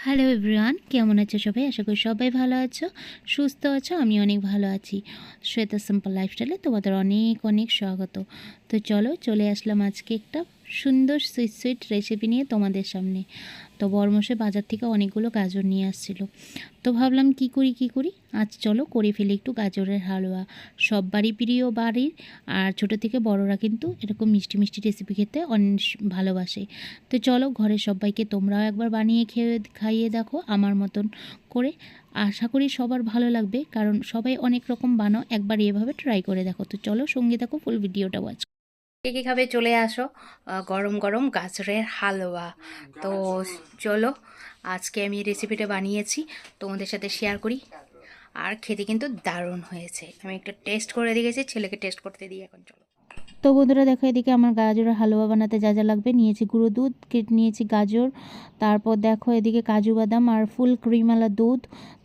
Hello everyone, কেমন আছো সবাই? আশা করি সবাই ভালো আছো, সুস্থ আছো। আমি অনেক ভালো আছি। শ্বেতা সিম্পল লাইফস্টাইলে তোমাদের অনেক অনেক স্বাগত। তো চলো, চলে আসলাম আজকে একটা সুন্দর সুইট সুইট রেসিপি নিয়ে তোমাদের সামনে। তো বরমশাই বাজার থেকে অনেকগুলো গাজর নিয়ে আসছিলো। তো ভাবলাম কি করি আজ চলো করে ফেলি একটু গাজরের হালুয়া। সব প্রিয় বাড়ির, আর ছোটো থেকে বড়রা কিন্তু এরকম মিষ্টি মিষ্টি রেসিপি খেতে অনেক ভালোবাসে। তো চলো, ঘরের সবাইকে তোমরাও একবার বানিয়ে খাইয়ে দেখো আমার মতন করে। আশা করি সবার ভালো লাগবে, কারণ সবাই অনেক রকম বানাও, একবার এভাবে ট্রাই করে দেখো। তো চলো, সঙ্গে দেখো, ফুল ভিডিওটা ওয়াচ। কে কী খাবে চলে আসো। গরম গরম গাজরের হালুয়া। তো চলো, আজকে আমি এই রেসিপিটা বানিয়েছি, তোমাদের সাথে শেয়ার করি। আর খেতে কিন্তু দারুণ হয়েছে। আমি একটু টেস্ট করে দেখেছি, ছেলেকে টেস্ট করতে দিই এখন। চলো। তো বন্ধুরা দেখো, এদিকে আমার গাজরের হালুয়া বানাতে যা যা লাগবে নিয়েছি: গুঁড়ো দুধ, নিয়েছি গাজর, তারপর দেখো এদিকে কাজু বাদাম আর ফুল ক্রিমওয়ালা দুধ,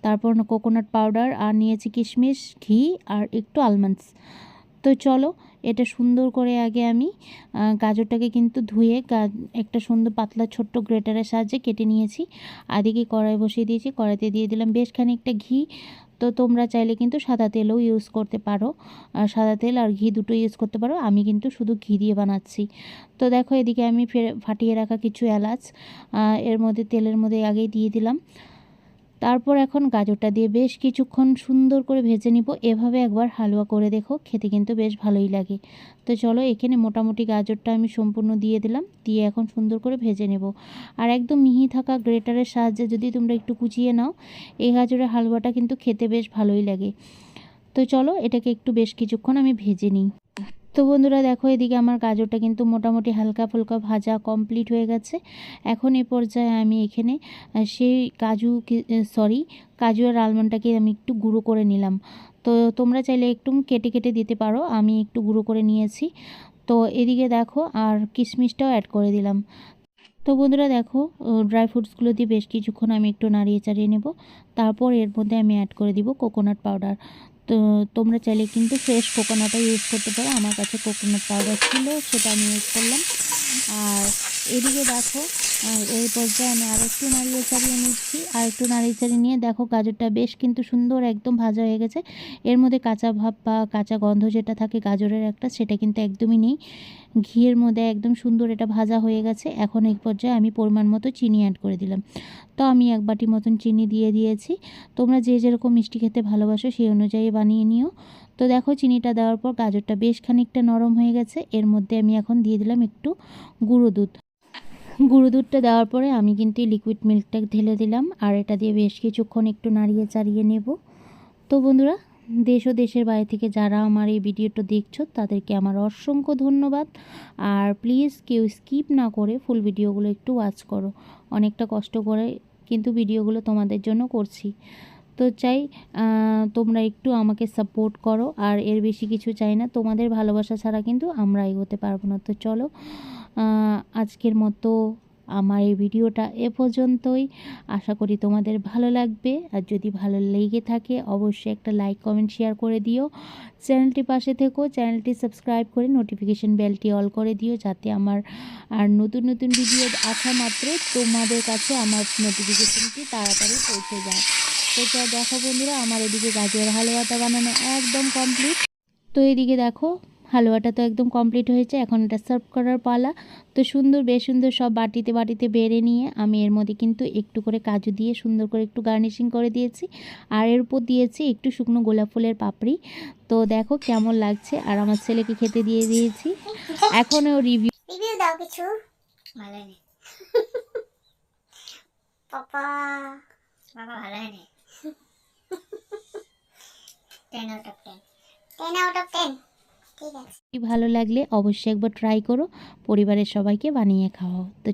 তারপর কোকোনাট পাউডার, আর নিয়েছি কিশমিশ, ঘি আর একটু আলমন্ডস। তো চলো, এটা সুন্দর করে আগে আমি গাজরটাকে কিন্তু ধুয়ে একটা সুন্দর পাতলা ছোট্ট গ্রেটারের সাহায্যে কেটে নিয়েছি। আদিকে কড়াই বসিয়ে দিয়েছি, কড়াইতে দিয়ে দিলাম বেশ খানিকটা ঘি। তো তোমরা চাইলে কিন্তু সাদা তেলও ইউজ করতে পারো, সাদা তেল আর ঘি দুটো ইউজ করতে পারো। আমি কিন্তু শুধু ঘি দিয়ে বানাচ্ছি। তো দেখো, এদিকে আমি ফাটিয়ে রাখা কিছু এলাচ এর মধ্যে তেলের মধ্যে আগেই দিয়ে দিলাম। তারপর এখন গাজরটা দিয়ে বেশ কিছুক্ষণ সুন্দর করে ভেজে নিব। এভাবে একবার হালুয়া করে দেখো, খেতে কিন্তু বেশ ভালোই লাগে। তো চলো, এখানে মোটামুটি গাজরটা আমি সম্পূর্ণ দিয়ে দিলাম, দিয়ে এখন সুন্দর করে ভেজে নেব। আর একদম মিহি থাকা গ্রেটারের সাহায্যে যদি তোমরা একটু কুচিয়ে নাও, এই গাজরের হালুয়াটা কিন্তু খেতে বেশ ভালোই লাগে। তো চলো, এটাকে একটু বেশ কিছুক্ষণ আমি ভেজে নিই। তো বন্ধুরা দেখো, এদিকে আমার গাজরটা কিন্তু মোটামুটি হালকা ফুলকা ভাজা কমপ্লিট হয়ে গেছে। এখন এই পর্যায়ে আমি এখানে সেই কাজু আর আলমন্ডটাকে আমি একটু গুঁড়ো করে নিলাম। তো তোমরা চাইলে একটু কেটে কেটে দিতে পারো, আমি একটু গুঁড়ো করে নিয়েছি। তো এদিকে দেখো, আর কিশমিশটাও অ্যাড করে দিলাম। তো বন্ধুরা দেখো, ড্রাই ফ্রুটসগুলো দিয়ে বেশ কিছুক্ষণ আমি একটু নাড়িয়ে চাড়িয়ে নেব। তারপর এর মধ্যে আমি অ্যাড করে দিব কোকোনাট পাউডার। তো তোমরা চাইলে কিন্তু ফ্রেশ কোকোনাটও ইউজ করতে পারো। আমার কাছে কোকোনাট পাউডার ছিল, সেটা আমি ইউজ করলাম। আর এদিকে দেখো, এই পর্যায়ে আমি আর একটু নাড়িয়ে চাড়িয়ে নিচ্ছি। আর একটু নাড়িয়ে চাড়িয়ে নিয়ে দেখো, গাজরটা বেশ কিন্তু সুন্দর একদম ভাজা হয়ে গেছে। এর মধ্যে কাঁচা ভাব বা কাঁচা গন্ধ যেটা থাকে গাজরের একটা, সেটা কিন্তু একদমই নেই। ঘিয়ের মধ্যে একদম সুন্দর এটা ভাজা হয়ে গেছে। এখন এই পর্যায়ে আমি পরিমাণ মতো চিনি অ্যাড করে দিলাম। তো আমি 1 বাটি মতন চিনি দিয়ে দিয়েছি। তোমরা যে যেরকম মিষ্টি খেতে ভালোবাসো সেই অনুযায়ী বানিয়ে নিও। তো দেখো, চিনিটা দেওয়ার পর গাজরটা বেশ খানিকটা নরম হয়ে গেছে। এর মধ্যে আমি এখন দিয়ে দিলাম একটু গুঁড়ো দুধ। গুঁড়ো দুধটা দেওয়ার পরে আমি কিন্তু লিকুইড মিল্কটা ঢেলে দিলাম, আর এটা দিয়ে বেশ কিছুক্ষণ একটু নাড়িয়ে চাড়িয়ে নেব। তো বন্ধুরা, দেশ ও দেশের বাইরে থেকে যারা আমার এই ভিডিওটা দেখছো, তাদেরকে আমার অসংখ্য ধন্যবাদ। আর প্লিজ কেউ স্কিপ না করে ফুল ভিডিওগুলো একটু ওয়াচ করো। অনেকটা কষ্ট করে কিন্তু ভিডিওগুলো তোমাদের জন্য করছি। তো চাই তোমরা একটু আমাকে সাপোর্ট করো, আর এর বেশি কিছু চাই না। তোমাদের ভালোবাসা ছাড়া কিন্তু আমরা এগোতে পারবো না। তো চলো, আজকের মতো আমার এই ভিডিওটা এ পর্যন্তই। আশা করি তোমাদের ভালো লাগবে। আর যদি ভালো লেগে থাকে, অবশ্যই একটা লাইক কমেন্ট শেয়ার করে দিও। চ্যানেলটি পাশে থেকো, চ্যানেলটি সাবস্ক্রাইব করে নোটিফিকেশন বেলটি অল করে দিও, যাতে আমার আর নতুন নতুন ভিডিও আসা মাত্র তোমাদের কাছে আমার নোটিফিকেশনটি তাড়াতাড়ি পৌঁছে যায়। তো দেখো বন্ধুরা, আমার এদিকে গাজরের হালুয়াটা বানানো একদম কমপ্লিট। তো এদিকে দেখো, হালুয়াটা তো একদম কমপ্লিট হয়েছে। এখন এটা সার্ভ করার পালা। তো বেশ সুন্দর সব বাটিতে বাটিতে বেড়ে নিয়ে আমি এর মধ্যে কিন্তু একটু করে কাজু দিয়ে সুন্দর করে একটু গার্নিশিং করে দিয়েছি। আর এর উপর দিয়েছি একটু শুকনো গোলাপ ফুলের পাপড়ি। তো দেখো কেমন লাগছে। আর আমার ছেলেকে খেতে দিয়ে দিয়েছি। এখন ও রিভিউ দাও কিছু। ভালো হয়নি পাপা, বাবা ভালো হয়নি। 10 out of 10, 10 out of 10। ঠিক আছে। ভালো লাগলে অবশ্যই একবার ট্রাই করো, পরিবারের সবাইকে বানিয়ে খাওয়াও। তো